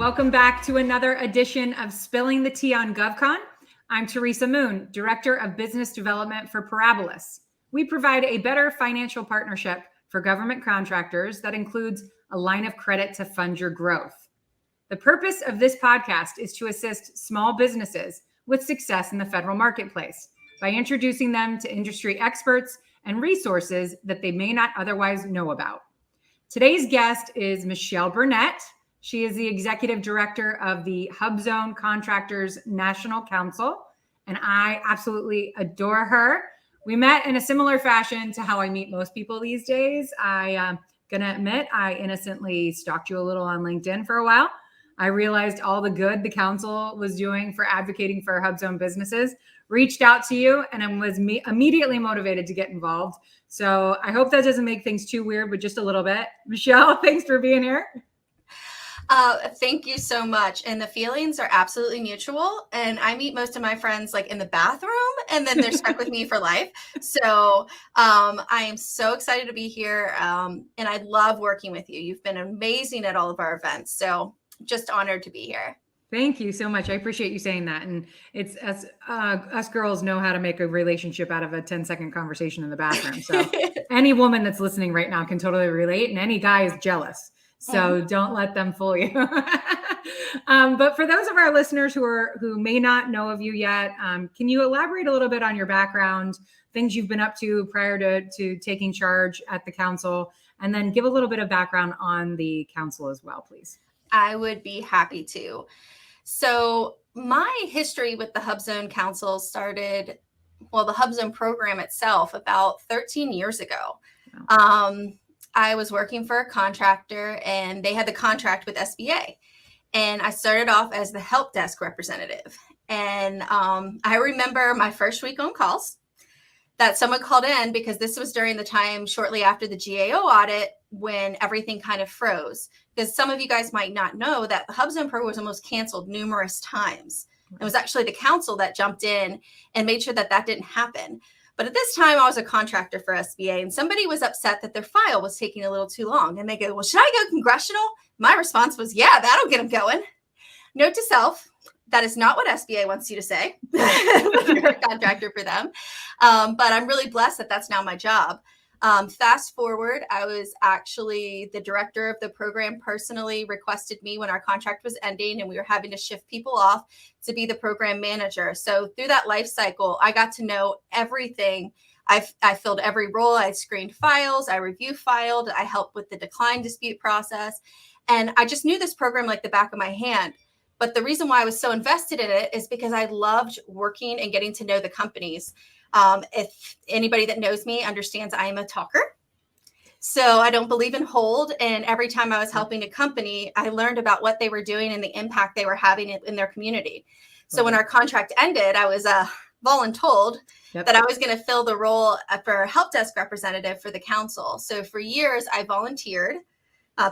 Welcome back to another edition of Spilling the Tea on GovCon. I'm Teresa Moon, Director of Business Development for Parabolis. We provide a better financial partnership for government contractors that includes a line of credit to fund your growth. The purpose of this podcast is to assist small businesses with success in the federal marketplace by introducing them to industry experts and resources that they may not otherwise know about. Today's guest is Michelle Burnett. She is the Executive Director of the HUBZone Contractors National Council, and I absolutely adore her. We met in a similar fashion to how I meet most people these days. I'm going to admit I innocently stalked you a little on LinkedIn for a while. I realized all the good the council was doing for advocating for HUBZone businesses, reached out to you, and I was immediately motivated to get involved. So I hope that doesn't make things too weird, but just a little bit. Michelle, thanks for being here. Thank you so much. And the feelings are absolutely mutual. And I meet most of my friends like in the bathroom, and then they're stuck with me for life. So I am so excited to be here. And I love working with you. You've been amazing at all of our events. So just honored to be here. Thank you so much. I appreciate you saying that. And it's us girls know how to make a relationship out of a 10-second conversation in the bathroom. So any woman that's listening right now can totally relate, and any guy is jealous. So don't let them fool you. But for those of our listeners who may not know of you yet, can you elaborate a little bit on your background, things you've been up to prior to taking charge at the council, and then give a little bit of background on the council as well, please? I would be happy to. So my history with the HUBZone Council started, the HUBZone program itself about 13 years ago. Wow. I was working for a contractor, and they had the contract with SBA. And I started off as the help desk representative. And I remember my first week on calls that someone called in, because this was during the time shortly after the GAO audit when everything kind of froze. Because some of you guys might not know that the HUBZone program was almost canceled numerous times. It was actually the council that jumped in and made sure that didn't happen. But at this time, I was a contractor for SBA, and somebody was upset that their file was taking a little too long. And they go, well, should I go congressional? My response was, yeah, that'll get them going. Note to self, that is not what SBA wants you to say when you're a contractor for them. But I'm really blessed that that's now my job. Fast forward, I was actually the director of the program, personally requested me when our contract was ending and we were having to shift people off to be the program manager. So through that life cycle, I got to know everything. I filled every role. I screened files. I review filed. I helped with the decline dispute process. And I just knew this program like the back of my hand. But the reason why I was so invested in it is because I loved working and getting to know the companies. If anybody that knows me understands I am a talker. So I don't believe in hold. And every time I was helping a company, I learned about what they were doing and the impact they were having in their community. So when our contract ended, I was voluntold that I was going to fill the role for help desk representative for the council. So for years, I volunteered.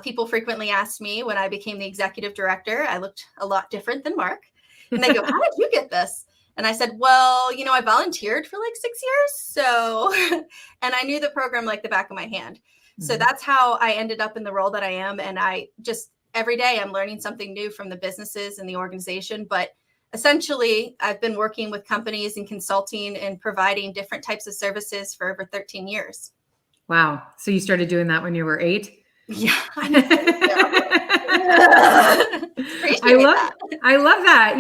People frequently asked me when I became the executive director, I looked a lot different than Mark. And they go, how did you get this? And I said, well, I volunteered for like 6 years. So, and I knew the program like the back of my hand. Mm-hmm. So that's how I ended up in the role that I am. And I just, every day I'm learning something new from the businesses and the organization. But essentially, I've been working with companies and consulting and providing different types of services for over 13 years. Wow. So you started doing that when you were 8? Yeah. I love that.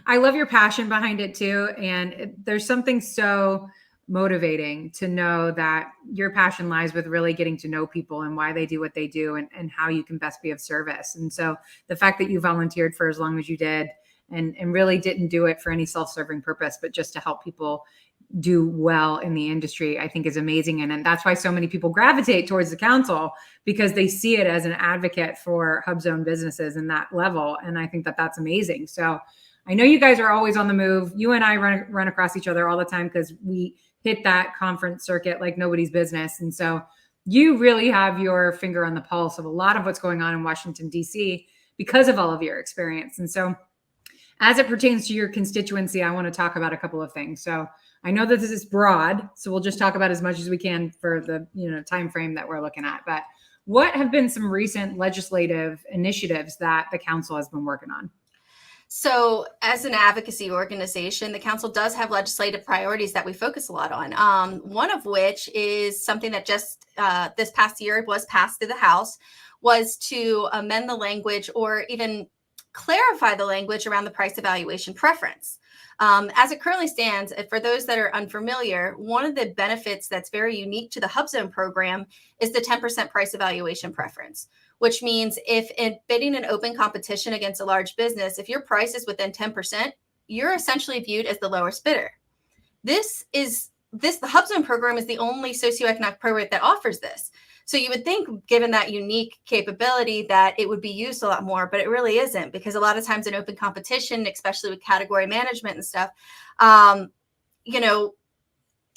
I love your passion behind it too. And there's something so motivating to know that your passion lies with really getting to know people and why they do what they do and how you can best be of service. And so the fact that you volunteered for as long as you did and really didn't do it for any self-serving purpose, but just to help people do well in the industry, I think is amazing. And that's why so many people gravitate towards the council, because they see it as an advocate for HUBZone businesses in that level. And I think that that's amazing. So I know you guys are always on the move. You and I run across each other all the time because we hit that conference circuit like nobody's business. And so you really have your finger on the pulse of a lot of what's going on in Washington, D.C. because of all of your experience. And so as it pertains to your constituency, I want to talk about a couple of things. So I know that this is broad, so we'll just talk about as much as we can for the time frame that we're looking at. But What have been some recent legislative initiatives that the council has been working on? So as an advocacy organization, the council does have legislative priorities that we focus a lot on. One of which is something that just this past year was passed through the House, was to amend the language or even clarify the language around the price evaluation preference. As it currently stands, for those that are unfamiliar, one of the benefits that's very unique to the HUBZone program is the 10% price evaluation preference, which means if in bidding an open competition against a large business, if your price is within 10%, you're essentially viewed as the lowest bidder. The HUBZone program is the only socioeconomic program that offers this. So you would think, given that unique capability, that it would be used a lot more, but it really isn't, because a lot of times in open competition, especially with category management and stuff,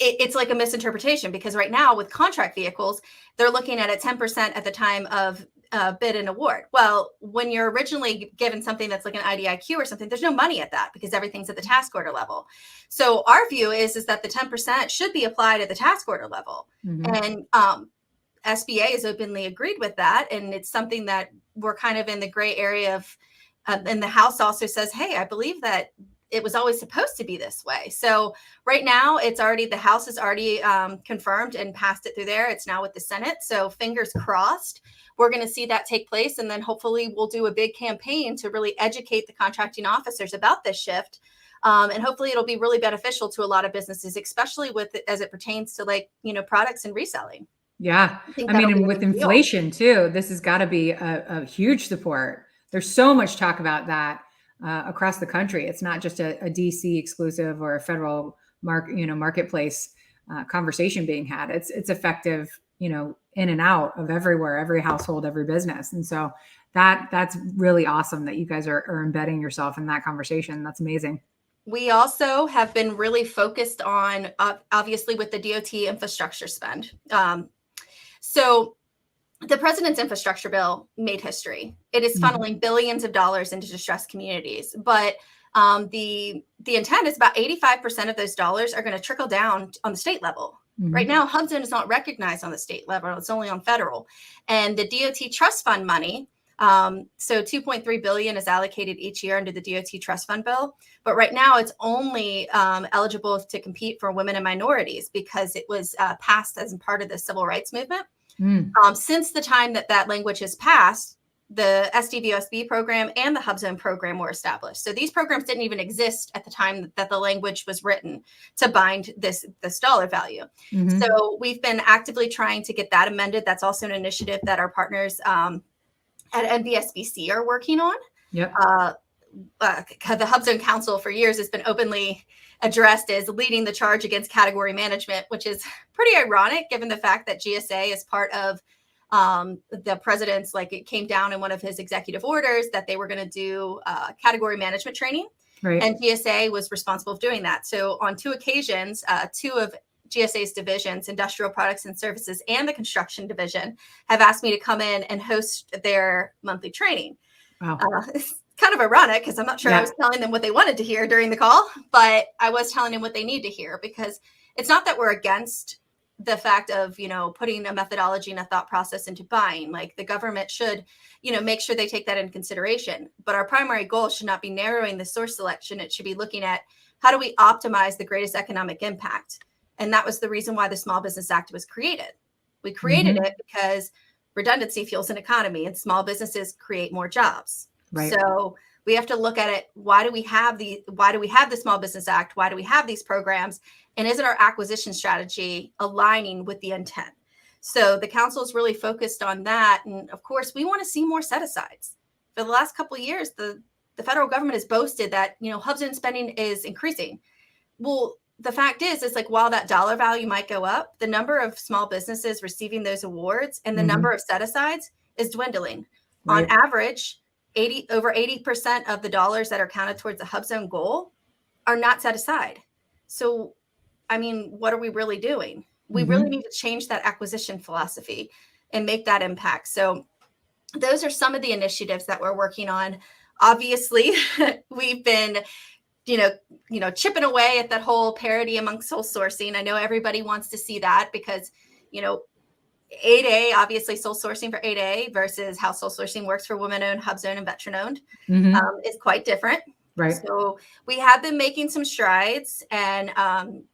it's like a misinterpretation, because right now with contract vehicles, they're looking at a 10% at the time of bid and award. Well, when you're originally given something that's like an IDIQ or something, there's no money at that because everything's at the task order level. So our view is that the 10% should be applied at the task order level. Mm-hmm. And SBA has openly agreed with that. And it's something that we're kind of in the gray area of, and the House also says, hey, I believe that it was always supposed to be this way. So right now the House has already confirmed and passed it through there. It's now with the Senate. So fingers crossed, we're going to see that take place. And then hopefully we'll do a big campaign to really educate the contracting officers about this shift. And hopefully it'll be really beneficial to a lot of businesses, especially as it pertains to products and reselling. Yeah. I mean, and with inflation too, this has got to be a huge support. There's so much talk about that across the country. It's not just a DC exclusive or a federal marketplace conversation being had. It's effective, in and out of everywhere, every household, every business. And so that's really awesome that you guys are embedding yourself in that conversation. That's amazing. We also have been really focused on, obviously, with the DOT infrastructure spend. So the president's infrastructure bill made history. It is funneling billions of dollars into distressed communities, but the intent is about 85% of those dollars are going to trickle down on the state level. Mm-hmm. Right now, HUBZone is not recognized on the state level; it's only on federal. And the DOT trust fund money, so $2.3 billion is allocated each year under the DOT trust fund bill. But right now, it's only eligible to compete for women and minorities because it was passed as part of the civil rights movement. Since the time that language has passed, the SDVOSB program and the HUBZone program were established. So these programs didn't even exist at the time that the language was written to bind this dollar value. Mm-hmm. So we've been actively trying to get that amended. That's also an initiative that our partners at NBSBC are working on. Yep. The HUBZone Council for years has been openly addressed as leading the charge against category management, which is pretty ironic given the fact that GSA is part of the president's, it came down in one of his executive orders that they were going to do category management training. Right. And GSA was responsible for doing that. So on two occasions, two of GSA's divisions, Industrial Products and Services and the Construction Division, have asked me to come in and host their monthly training. Wow. It's kind of ironic because I'm not sure I was telling them what they wanted to hear during the call, but I was telling them what they need to hear, because it's not that we're against the fact of, putting a methodology and a thought process into buying. Like, the government should, make sure they take that into consideration. But our primary goal should not be narrowing the source selection. It should be looking at how do we optimize the greatest economic impact. And that was the reason why the Small Business Act was created. We created it because redundancy fuels an economy and small businesses create more jobs. Right. So we have to look at it. Why do we have the Small Business Act? Why do we have these programs? And is it our acquisition strategy aligning with the intent? So the council is really focused on that. And of course, we want to see more set-asides. For the last couple of years, the federal government has boasted that, HUBZone spending is increasing. Well, the fact is while that dollar value might go up, the number of small businesses receiving those awards and the number of set-asides is dwindling. Right. On average, over 80% of the dollars that are counted towards the HUBZone goal are not set aside. So, what are we really doing? We really need to change that acquisition philosophy and make that impact. So those are some of the initiatives that we're working on. Obviously, we've been, chipping away at that whole parity among sole sourcing. I know everybody wants to see that because, 8A, obviously sole sourcing for 8A versus how sole sourcing works for women-owned, HUBZone, and veteran-owned is quite different. Right. So we have been making some strides, and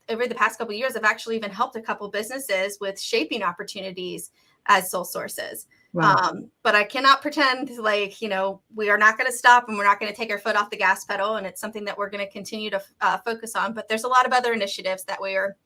over the past couple of years, I've actually even helped a couple businesses with shaping opportunities as sole sources. Wow. But I cannot pretend like, we are not going to stop and we're not going to take our foot off the gas pedal. And it's something that we're going to continue to focus on. But there's a lot of other initiatives that we are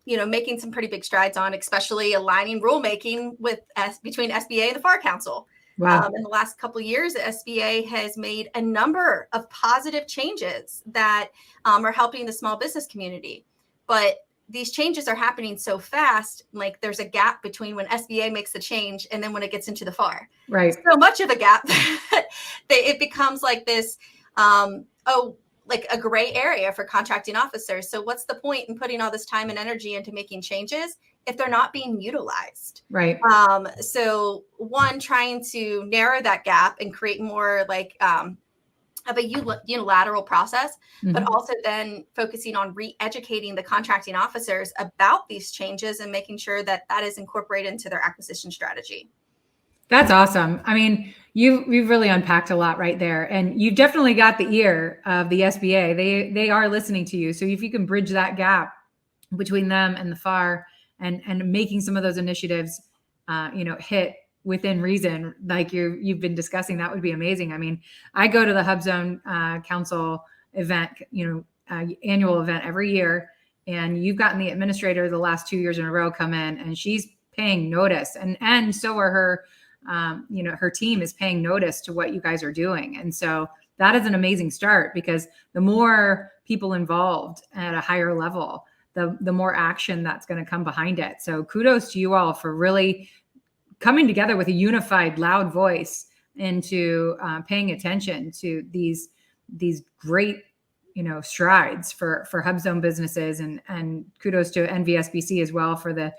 making some pretty big strides on, especially aligning rulemaking with between SBA and the FAR Council. Wow. In the last couple of years, the SBA has made a number of positive changes that are helping the small business community. But these changes are happening so fast, like there's a gap between when SBA makes the change and then when it gets into the FAR. Right. So much of a gap that it becomes like this, like a gray area for contracting officers. So what's the point in putting all this time and energy into making changes if they're not being utilized? Right. So one, trying to narrow that gap and create more like of a unilateral process, but also then focusing on re-educating the contracting officers about these changes and making sure that that is incorporated into their acquisition strategy. That's awesome. I mean, you've really unpacked a lot right there, and you've definitely got the ear of the SBA. They are listening to you. So if you can bridge that gap between them and the FAR, and making some of those initiatives, hit within reason, like you've been discussing, that would be amazing. I mean, I go to the HUBZone Council event, annual event every year, and you've gotten the administrator the last 2 years in a row come in, and she's paying notice, and so are her. Her team is paying notice to what you guys are doing. And so that is an amazing start, because the more people involved at a higher level, the more action that's going to come behind it. So kudos to you all for really coming together with a unified, loud voice into paying attention to these great, strides for HUBZone businesses, and kudos to NVSBC as well for the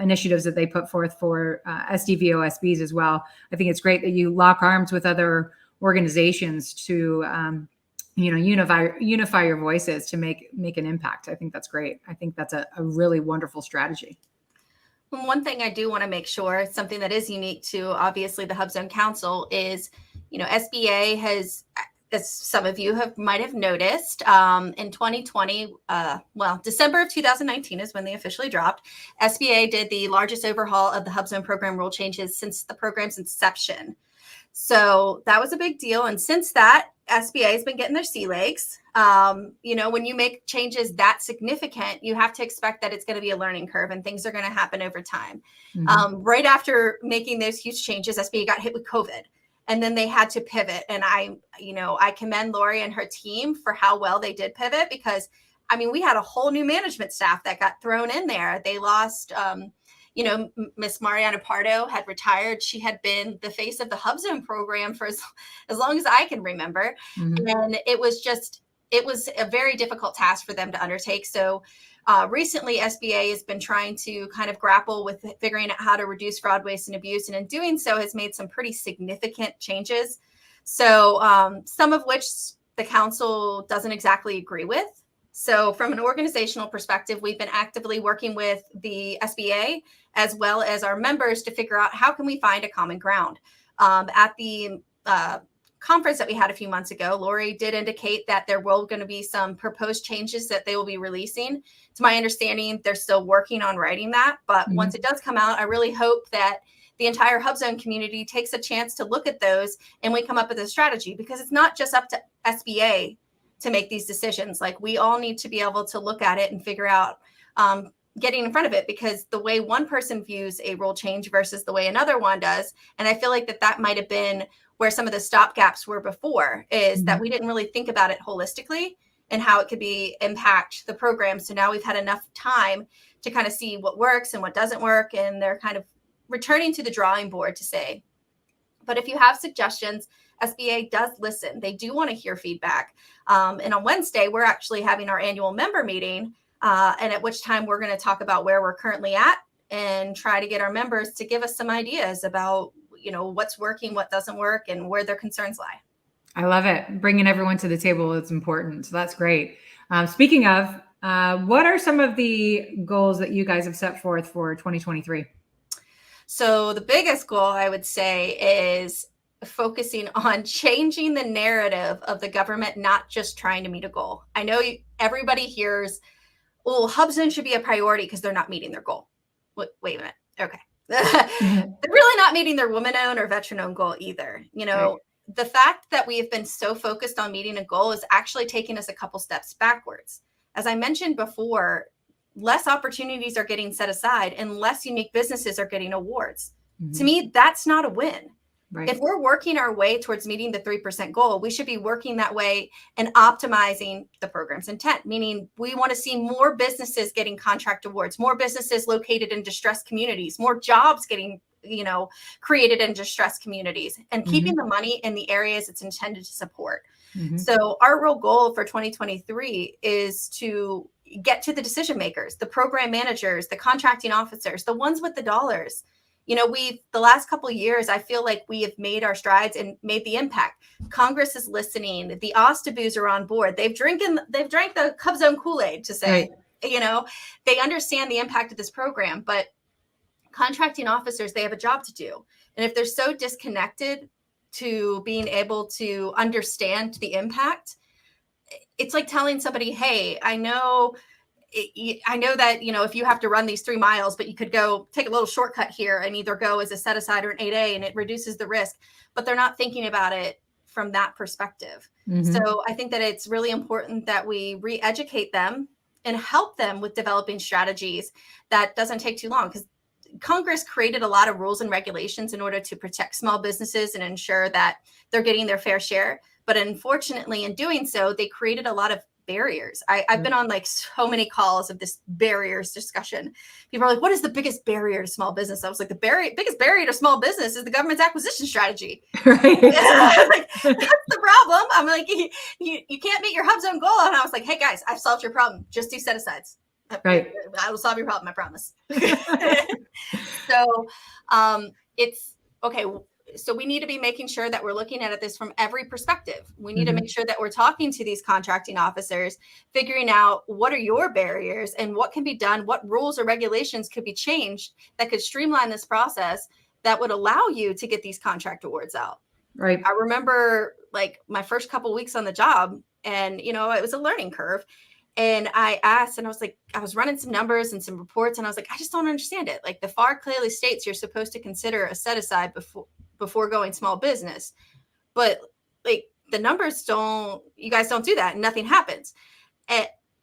initiatives that they put forth for SDVOSBs as well. I think it's great that you lock arms with other organizations to, unify your voices to make an impact. I think that's great. I think that's a really wonderful strategy. One thing I do want to make sure, something that is unique to obviously the HUBZone Council, is, SBA has, as some of you might have noticed, in 2020, December of 2019 is when they officially dropped. SBA did the largest overhaul of the HUBZone program rule changes since the program's inception. So that was a big deal. And since that, SBA has been getting their sea legs. When you make changes that significant, you have to expect that it's going to be a learning curve and things are going to happen over time. Right after making those huge changes, SBA got hit with COVID. And then they had to pivot. And I commend Lori and her team for how well they did pivot, because, we had a whole new management staff that got thrown in there. They lost, Miss Mariana Pardo had retired. She had been the face of the HUBZone program for as long as I can remember. And it was a very difficult task for them to undertake. So recently, SBA has been trying to kind of grapple with figuring out how to reduce fraud, waste, and abuse. And in doing so, has made some pretty significant changes. So some of which the council doesn't exactly agree with. So from an organizational perspective, we've been actively working with the SBA as well as our members to figure out how can we find a common ground. At the conference that we had a few months ago, Lori did indicate that there will going to be some proposed changes that they will be releasing. To my understanding, they're still working on writing that. But once it does come out, I really hope that the entire HUBZone community takes a chance to look at those and we come up with a strategy, because it's not just up to SBA to make these decisions. Like, we all need to be able to look at it and figure out getting in front of it, because the way one person views a rule change versus the way another one does. And I feel like that might have been where some of the stop gaps were before, is that we didn't really think about it holistically and how it could impact the program. So now we've had enough time to kind of see what works and what doesn't work. And they're kind of returning to the drawing board to say, but if you have suggestions, SBA does listen. They do want to hear feedback. And on Wednesday, we're actually having our annual member meeting, and at which time we're going to talk about where we're currently at and try to get our members to give us some ideas about, what's working, what doesn't work, and where their concerns lie. I love it. Bringing everyone to the table is important. So that's great. Speaking of What are some of the goals that you guys have set forth for 2023? So the biggest goal, I would say, is focusing on changing the narrative of the government not just trying to meet a goal. I know everybody hears, well, HUBZone should be a priority because they're not meeting their goal. Wait a minute. Okay. They're really not meeting their woman-owned or veteran-owned goal either. Right. The fact that we have been so focused on meeting a goal is actually taking us a couple steps backwards. As I mentioned before, less opportunities are getting set aside and less unique businesses are getting awards. To me, that's not a win. Right. If we're working our way towards meeting the 3% goal, we should be working that way and optimizing the program's intent, meaning we want to see more businesses getting contract awards, more businesses located in distressed communities, more jobs getting created in distressed communities, and keeping the money in the areas it's intended to support. So our real goal for 2023 is to get to the decision makers, the program managers, the contracting officers, the ones with the dollars. The last couple of years, I feel like we have made our strides and made the impact. Congress is listening. The OSTABUs are on board. They've drank the HUBZone Kool-Aid to say, they understand the impact of this program, but contracting officers, they have a job to do. And if they're so disconnected to being able to understand the impact, it's like telling somebody, hey, I know that, if you have to run these 3 miles, but you could go take a little shortcut here and either go as a set aside or an 8A, and it reduces the risk, but they're not thinking about it from that perspective. So I think that it's really important that we re-educate them and help them with developing strategies. That doesn't take too long, because Congress created a lot of rules and regulations in order to protect small businesses and ensure that they're getting their fair share. But unfortunately, in doing so, they created a lot of barriers. I've been on so many calls of this barriers discussion. People are like, what is the biggest barrier to small business? I was like, the biggest barrier to small business is the government's acquisition strategy. Right. That's the problem. I'm like, you can't meet your HUBZone goal. And I was like, hey guys, I've solved your problem. Just do set asides. Right. I will solve your problem, I promise. So it's okay. So we need to be making sure that we're looking at this from every perspective. We need to make sure that we're talking to these contracting officers, figuring out what are your barriers and what can be done, what rules or regulations could be changed that could streamline this process that would allow you to get these contract awards out. Right. I remember my first couple of weeks on the job, and it was a learning curve. And I asked, and I was running some numbers and some reports, and I was like, I just don't understand it. Like, the FAR clearly states you're supposed to consider a set aside before going small business, but the numbers you guys don't do that, and nothing happens.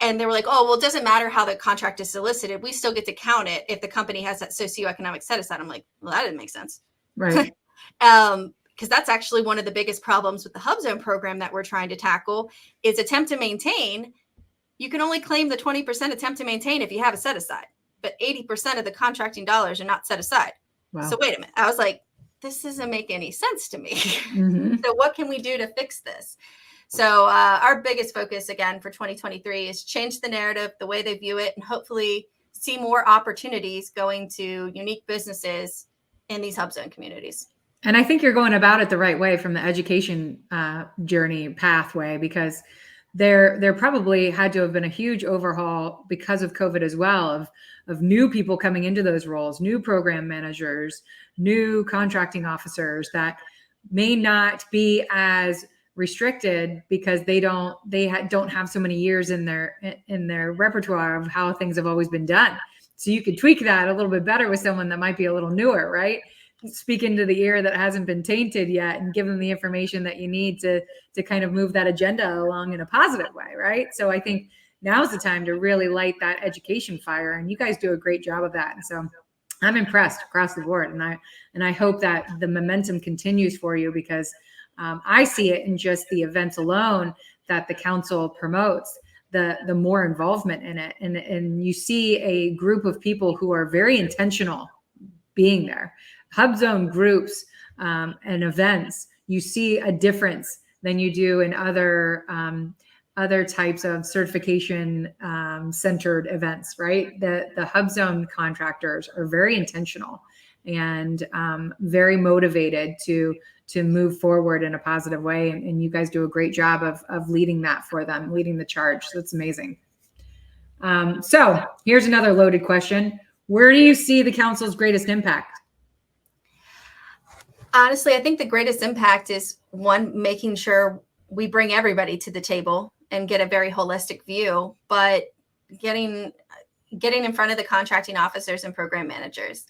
And they were like, oh, well, it doesn't matter how the contract is solicited. We still get to count it if the company has that socioeconomic set aside. I'm like, well, that didn't make sense. Right. Because that's actually one of the biggest problems with the HUBZone program that we're trying to tackle is attempt to maintain. You can only claim the 20% attempt to maintain if you have a set aside, but 80% of the contracting dollars are not set aside. Wow. So wait a minute. I was like, this doesn't make any sense to me. So what can we do to fix this? So our biggest focus again for 2023 is change the narrative, the way they view it, and hopefully see more opportunities going to unique businesses in these HUBZone communities. And I think you're going about it the right way from the education journey pathway, because there probably had to have been a huge overhaul because of COVID as well, of new people coming into those roles, new program managers, new contracting officers that may not be as restricted because they don't have so many years in their repertoire of how things have always been done. So you could tweak that a little bit better with someone that might be a little newer, right? Speak into the ear that hasn't been tainted yet and give them the information that you need to kind of move that agenda along in a positive way, right? So I think now's the time to really light that education fire, and you guys do a great job of that. And so I'm impressed across the board, and I hope that the momentum continues for you, because I see it in just the events alone that the council promotes, the more involvement in it, and you see a group of people who are very intentional being there. HUBZone groups and events, you see a difference than you do in other types of certification centered events, right? The HUBZone contractors are very intentional and very motivated to move forward in a positive way. And you guys do a great job of leading that for them, leading the charge. So it's amazing. So here's another loaded question. Where do you see the council's greatest impact? Honestly, I think the greatest impact is one, making sure we bring everybody to the table and get a very holistic view, but getting in front of the contracting officers and program managers.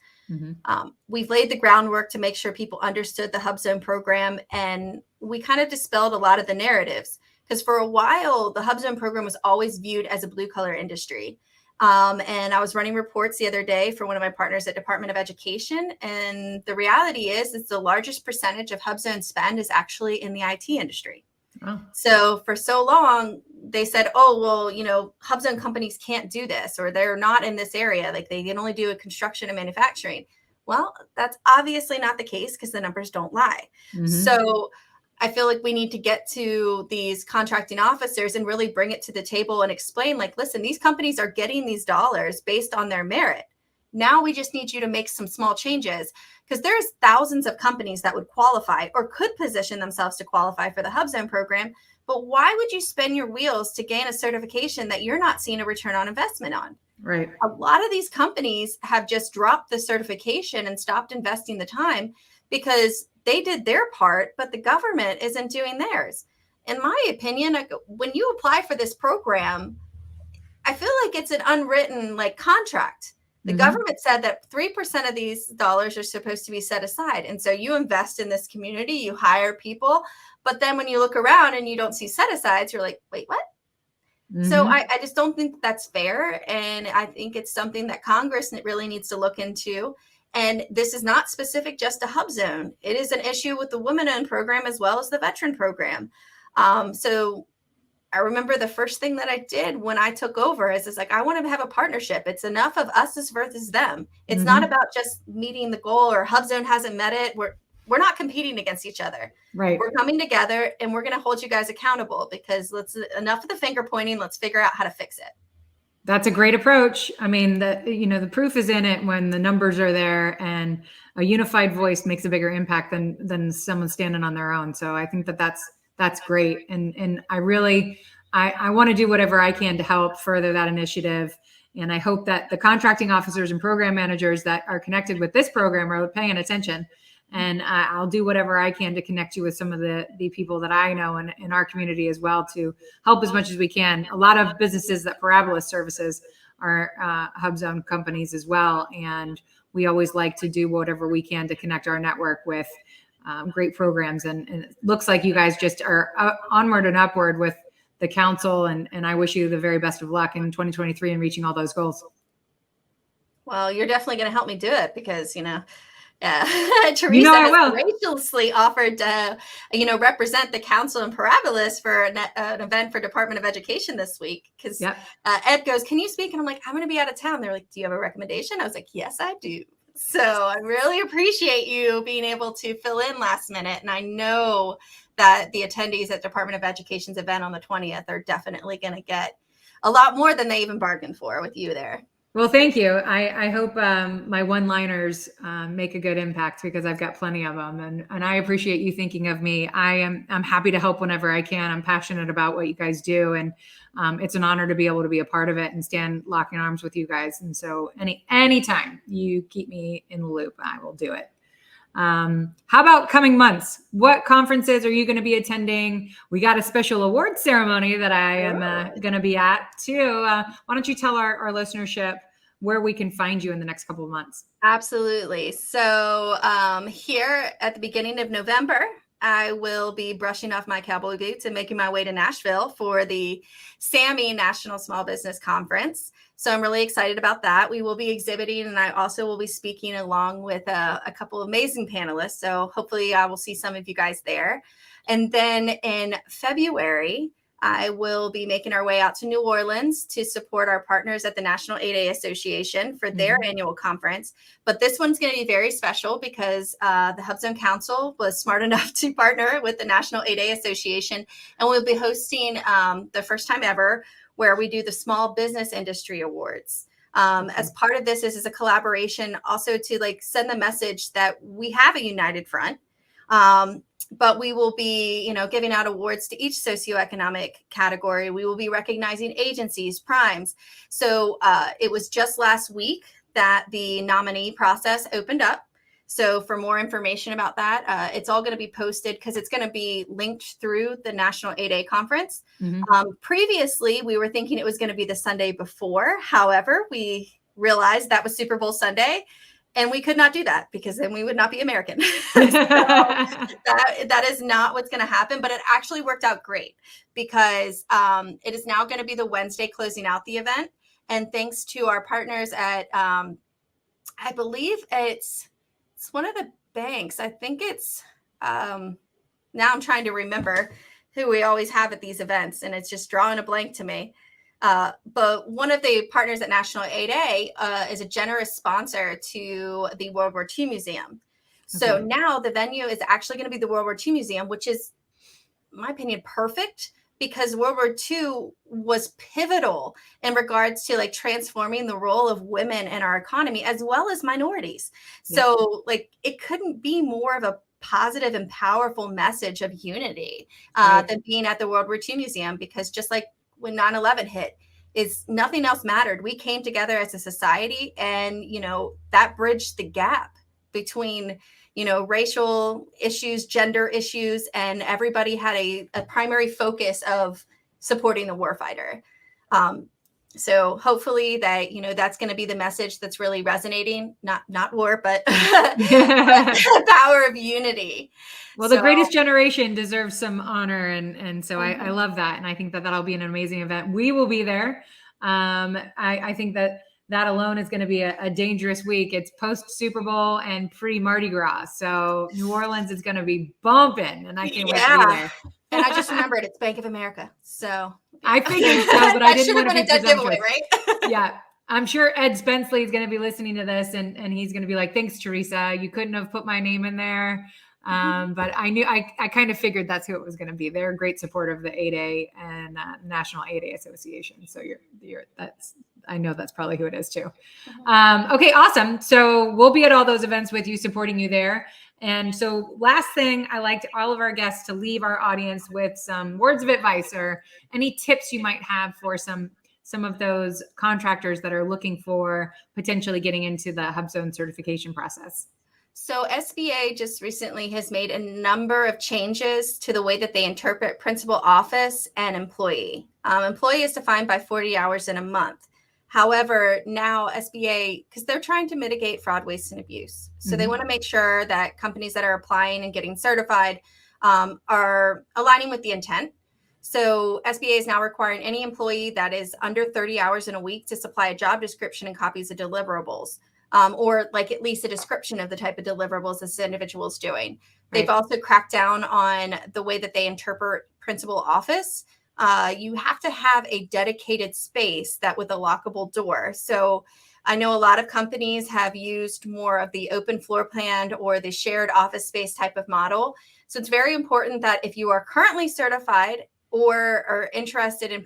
We've laid the groundwork to make sure people understood the HUBZone program, and we kind of dispelled a lot of the narratives, because for a while the HUBZone program was always viewed as a blue collar industry. And I was running reports the other day for one of my partners at Department of Education, and the reality is it's the largest percentage of HUBZone spend is actually in the IT industry. Oh. So for so long, they said, oh, well, HUBZone companies can't do this, or they're not in this area. Like they can only do a construction and manufacturing. Well, that's obviously not the case, because the numbers don't lie. So I feel like we need to get to these contracting officers and really bring it to the table and explain, like, listen, these companies are getting these dollars based on their merit. Now we just need you to make some small changes, because there's thousands of companies that would qualify or could position themselves to qualify for the HUBZone program. But why would you spin your wheels to gain a certification that you're not seeing a return on investment on? Right. A lot of these companies have just dropped the certification and stopped investing the time because they did their part, but the government isn't doing theirs. In my opinion, when you apply for this program, I feel like it's an unwritten contract. The government said that 3% of these dollars are supposed to be set aside. And so you invest in this community, you hire people, but then when you look around and you don't see set asides, you're like, wait, what? So I just don't think that's fair. And I think it's something that Congress really needs to look into. And this is not specific just to HUBZone. It is an issue with the women-owned program as well as the veteran program. So I remember the first thing that I did when I took over is I want to have a partnership. It's enough of us as versus them. It's not about just meeting the goal, or HUBZone hasn't met it. We're not competing against each other. Right. We're coming together, and we're going to hold you guys accountable, because enough of the finger pointing. Let's figure out how to fix it. That's a great approach. I mean, the proof is in it when the numbers are there, and a unified voice makes a bigger impact than someone standing on their own. So I think that's great. And I really, I want to do whatever I can to help further that initiative. And I hope that the contracting officers and program managers that are connected with this program are paying attention. And I'll do whatever I can to connect you with some of the people that I know in our community as well, to help as much as we can. A lot of businesses that Parabola services are HUBZone companies as well. And we always like to do whatever we can to connect our network with great programs. And it looks like you guys just are onward and upward with the council. And I wish you the very best of luck in 2023 in reaching all those goals. Well, you're definitely going to help me do it, because, Teresa has graciously offered to, represent the council in Parabolis for an event for Department of Education this week. Because Ed goes, "Can you speak?" And I'm like, "I'm going to be out of town." They're like, "Do you have a recommendation?" I was like, "Yes, I do." So I really appreciate you being able to fill in last minute. And I know that the attendees at Department of Education's event on the 20th are definitely going to get a lot more than they even bargained for with you there. Well, thank you. I hope my one-liners make a good impact, because I've got plenty of them, and I appreciate you thinking of me. I'm happy to help whenever I can. I'm passionate about what you guys do, and it's an honor to be able to be a part of it and stand locking arms with you guys. And so anytime you keep me in the loop, I will do it. How about coming months? What conferences are you going to be attending? We got a special award ceremony that I am going to be at too. Why don't you tell our listenership where we can find you in the next couple of months? Absolutely. So here at the beginning of November, I will be brushing off my cowboy boots and making my way to Nashville for the SAMI National Small Business Conference. So I'm really excited about that. We will be exhibiting, and I also will be speaking along with a couple of amazing panelists. So hopefully I will see some of you guys there. And then in February, I will be making our way out to New Orleans to support our partners at the National 8A Association for their annual conference. But this one's going to be very special, because the HUBZone Council was smart enough to partner with the National 8A Association, and we'll be hosting the first time ever where we do the Small Business Industry Awards. As part of this is a collaboration also to send the message that we have a united front. But we will be, giving out awards to each socioeconomic category. We will be recognizing agencies, primes. So it was just last week that the nominee process opened up. So for more information about that, it's all going to be posted because it's going to be linked through the National 8A conference. Previously, we were thinking it was going to be the Sunday before. However, we realized that was Super Bowl Sunday. And we could not do that because then we would not be American. So that is not what's going to happen. But it actually worked out great because it is now going to be the Wednesday closing out the event. And thanks to our partners at, I believe it's one of the banks. I think it's, now I'm trying to remember who we always have at these events. And it's just drawing a blank to me. But one of the partners at National 8A is a generous sponsor to the World War II Museum. So now the venue is actually going to be the World War II Museum, which is, in my opinion, perfect because World War II was pivotal in regards to like transforming the role of women in our economy as well as minorities. So like it couldn't be more of a positive and powerful message of unity than being at the World War II Museum, because just like when 9/11 hit, is nothing else mattered. We came together as a society and, that bridged the gap between, racial issues, gender issues, and everybody had a primary focus of supporting the warfighter. So hopefully that, that's going to be the message that's really resonating, not war, but the power of unity. Well, the greatest generation deserves some honor. And so I love that. And I think that that'll be an amazing event. We will be there. I think that alone is going to be a dangerous week. It's post Super Bowl and pre Mardi Gras. So New Orleans is going to be bumping and I can't wait to be there. And I just remembered it's Bank of America. So I figured so, but I didn't want to be presumptuous. Giveaway, right? Yeah. I'm sure Ed Spenceley is going to be listening to this and he's going to be like, thanks, Teresa. You couldn't have put my name in there. But I kind of figured that's who it was going to be. They're a great supporter of the 8A and National 8A Association. So I know that's probably who it is too. Okay, awesome. So we'll be at all those events with you, supporting you there. And so last thing, I like all of our guests to leave our audience with some words of advice or any tips you might have for some of those contractors that are looking for potentially getting into the HUBZone certification process. So SBA just recently has made a number of changes to the way that they interpret principal office and employee. Employee is defined by 40 hours in a month. However, now SBA, because they're trying to mitigate fraud, waste, and abuse. So they want to make sure that companies that are applying and getting certified are aligning with the intent. So SBA is now requiring any employee that is under 30 hours in a week to supply a job description and copies of deliverables. Or like at least a description of the type of deliverables this individual is doing. They've also cracked down on the way that they interpret principal office. You have to have a dedicated space that with a lockable door. So I know a lot of companies have used more of the open floor plan or the shared office space type of model. So it's very important that if you are currently certified or are interested in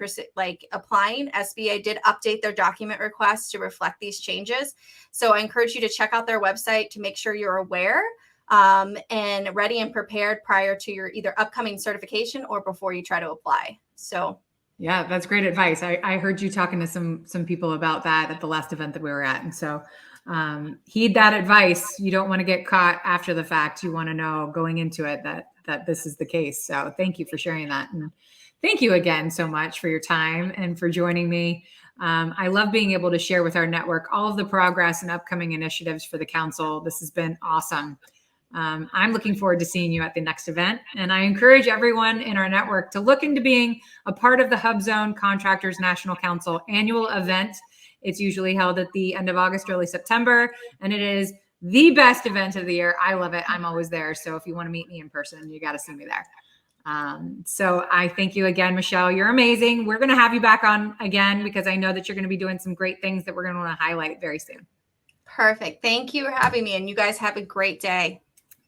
applying, SBA did update their document requests to reflect these changes. So I encourage you to check out their website to make sure you're aware and ready and prepared prior to your either upcoming certification or before you try to apply. So yeah, that's great advice. I heard you talking to some people about that at the last event that we were at. And so heed that advice. You don't want to get caught after the fact. You want to know going into it that this is the case. So thank you for sharing that. And thank you again so much for your time and for joining me. I love being able to share with our network all of the progress and upcoming initiatives for the council. This has been awesome. I'm looking forward to seeing you at the next event. And I encourage everyone in our network to look into being a part of the HUBZone Contractors National Council annual event. It's usually held at the end of August, early September, and it is the best event of the year. I love it. I'm always there. So if you want to meet me in person, you got to see me there. So I thank you again, Michelle. You're amazing. We're going to have you back on again because I know that you're going to be doing some great things that we're going to want to highlight very soon. Perfect. Thank you for having me. And you guys have a great day.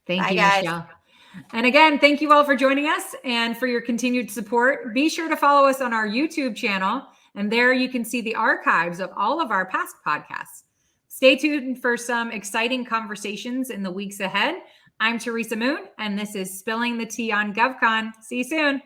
Thank you, guys. Michelle. And again, thank you all for joining us and for your continued support. Be sure to follow us on our YouTube channel, and there you can see the archives of all of our past podcasts. Stay tuned for some exciting conversations in the weeks ahead. I'm Teresa Moon, and this is Spilling the Tea on GovCon. See you soon.